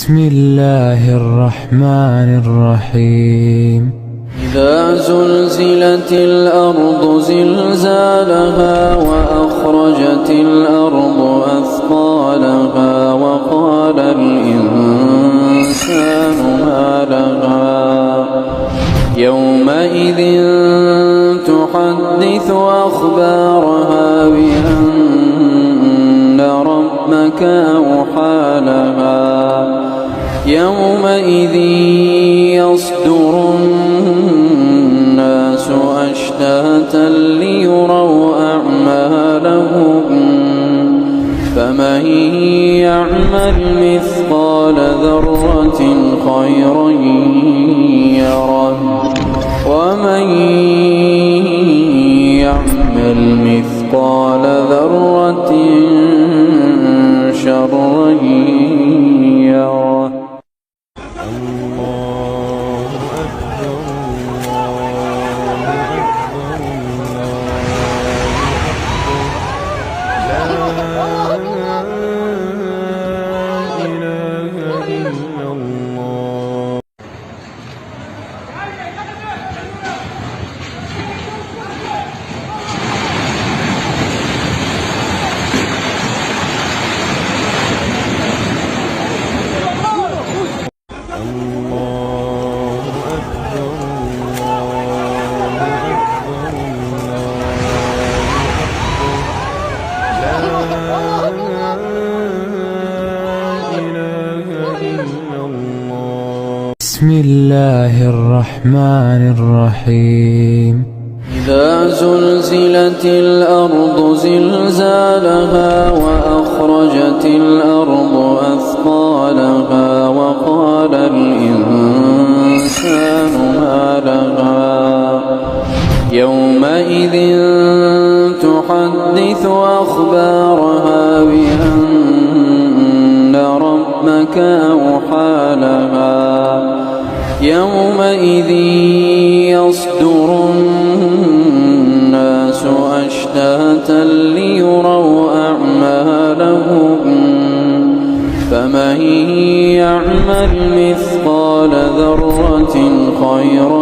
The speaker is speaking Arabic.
بسم الله الرحمن الرحيم إذا زلزلت الأرض زلزالها وأخرجت الأرض أثقالها وقال الإنسان ما لها يومئذ تحدث أخبارها بأن ربك أوحى لها يومئذ يصدر الناس أشتاتا ليروا أعمالهم فمن يعمل مثقال ذرة خيرا يره ومن يعمل مثقال ذرة شرا يره. الله أكبر الله أكبر الله أكبر لا إله إلا الله. الله أكبر الله أكبر الله أكبر لا إله إلا الله. بسم الله الرحمن الرحيم إذا زلزلت الأرض زلزالها وأخرجت الأرض أثقالها وقال الإنسان ما لها يومئذ تحدث أخبارها بأن ربك أوحى لها يومئذ يصدر الناس أشتاتا ليروا أعمالهم فمن يعمل مثقال ذرة خيرا